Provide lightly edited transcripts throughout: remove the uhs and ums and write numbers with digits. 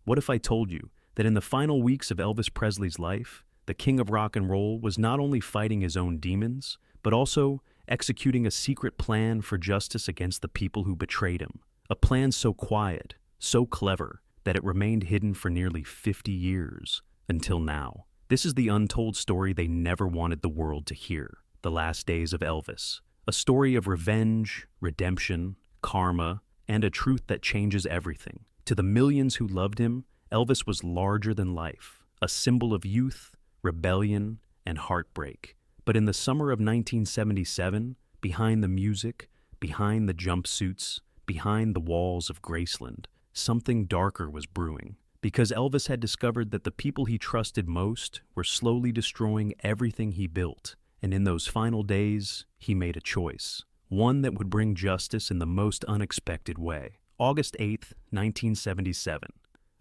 What if I told you that in the final weeks of Elvis Presley's life, the king of rock and roll was not only fighting his own demons, but also executing a secret plan for justice against the people who betrayed him? A plan so quiet, so clever, that it remained hidden for nearly 50 years, until now. This is the untold story they never wanted the world to hear. The last days of Elvis. A story of revenge, redemption, karma, and a truth that changes everything. To the millions who loved him, Elvis was larger than life, a symbol of youth, rebellion, and heartbreak. But in the summer of 1977, behind the music, behind the jumpsuits, behind the walls of Graceland, something darker was brewing. Because Elvis had discovered that the people he trusted most were slowly destroying everything he built. And in those final days, he made a choice. One that would bring justice in the most unexpected way. August 8th, 1977.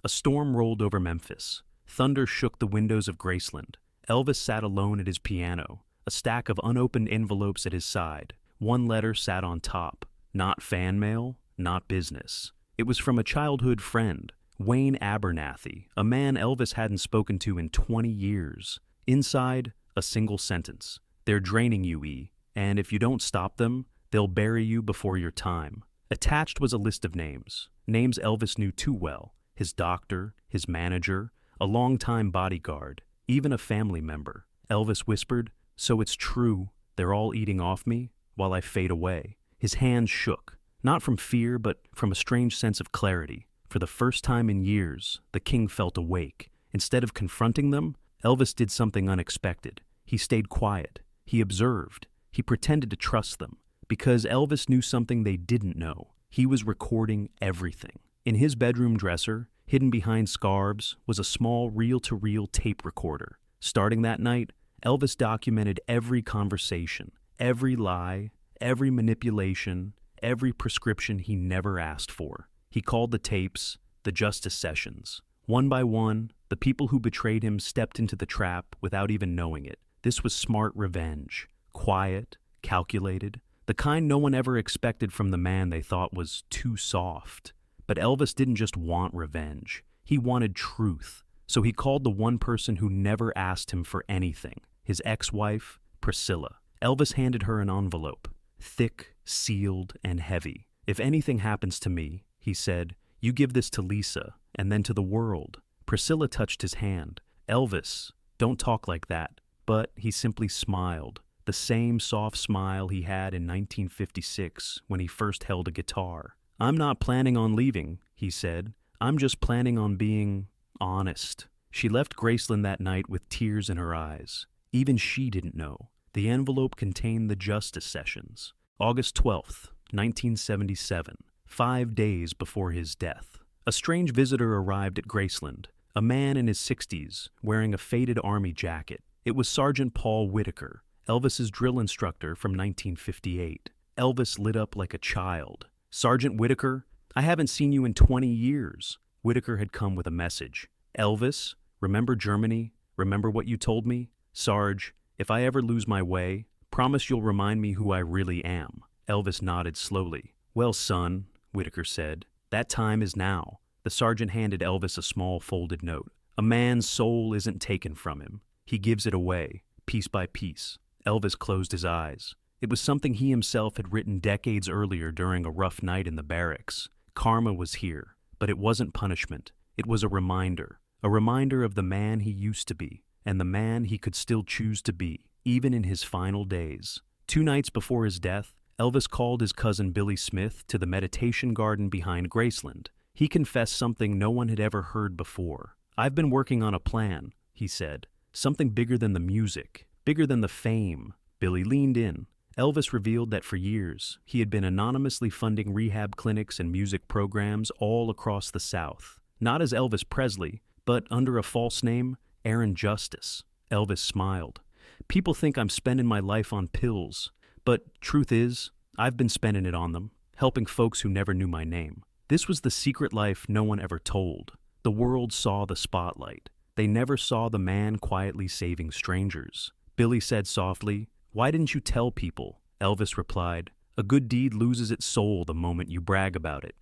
A storm rolled over Memphis. Thunder shook the windows of Graceland. Elvis sat alone at his piano, a stack of unopened envelopes at his side. One letter sat on top. Not fan mail, not business. It was from a childhood friend, Wayne Abernathy, a man Elvis hadn't spoken to in 20 years. Inside, a single sentence. They're draining you, E, and if you don't stop them, they'll bury you before your time. Attached was a list of names. Names Elvis knew too well. His doctor, his manager, a longtime bodyguard, even a family member. Elvis whispered, "So it's true, they're all eating off me while I fade away." His hands shook, not from fear but from a strange sense of clarity. For the first time in years, the king felt awake. Instead of confronting them, Elvis did something unexpected. He stayed quiet. He observed. He pretended to trust them. Because Elvis knew something they didn't know. He was recording everything. In his bedroom dresser, hidden behind scarves, was a small reel-to-reel tape recorder. Starting that night, Elvis documented every conversation, every lie, every manipulation, every prescription he never asked for. He called the tapes the justice sessions. One by one, the people who betrayed him stepped into the trap without even knowing it. This was smart revenge, quiet, calculated, the kind no one ever expected from the man they thought was too soft. But Elvis didn't just want revenge. He wanted truth. So he called the one person who never asked him for anything, his ex-wife, Priscilla. Elvis handed her an envelope, thick, sealed, and heavy. "If anything happens to me," he said, "you give this to Lisa, and then to the world." Priscilla touched his hand. "Elvis, don't talk like that." But he simply smiled, the same soft smile he had in 1956 when he first held a guitar. "I'm not planning on leaving," he said. "I'm just planning on being honest." She left Graceland that night with tears in her eyes. Even she didn't know. The envelope contained the justice sessions. August 12th, 1977, 5 days before his death. A strange visitor arrived at Graceland, a man in his 60s, wearing a faded army jacket. It was Sergeant Paul Whitaker, Elvis's drill instructor from 1958. Elvis lit up like a child. "Sergeant Whitaker, I haven't seen you in 20 years. Whitaker had come with a message. "Elvis, remember Germany? Remember what you told me? Sarge, if I ever lose my way, promise you'll remind me who I really am." Elvis nodded slowly. "Well, son," Whitaker said, "that time is now." The sergeant handed Elvis a small folded note. "A man's soul isn't taken from him. He gives it away, piece by piece." Elvis closed his eyes. It was something he himself had written decades earlier during a rough night in the barracks. Karma was here, but it wasn't punishment. It was a reminder of the man he used to be, and the man he could still choose to be, even in his final days. 2 nights before his death, Elvis called his cousin Billy Smith to the meditation garden behind Graceland. He confessed something no one had ever heard before. "I've been working on a plan," he said. "Something bigger than the music, bigger than the fame." Billy leaned in. Elvis revealed that for years, he had been anonymously funding rehab clinics and music programs all across the South. Not as Elvis Presley, but under a false name, Aaron Justice. Elvis smiled. "People think I'm spending my life on pills, but truth is, I've been spending it on them, helping folks who never knew my name." This was the secret life no one ever told. The world saw the spotlight. They never saw the man quietly saving strangers. Billy said softly, "Why didn't you tell people?" Elvis replied, "A good deed loses its soul the moment you brag about it."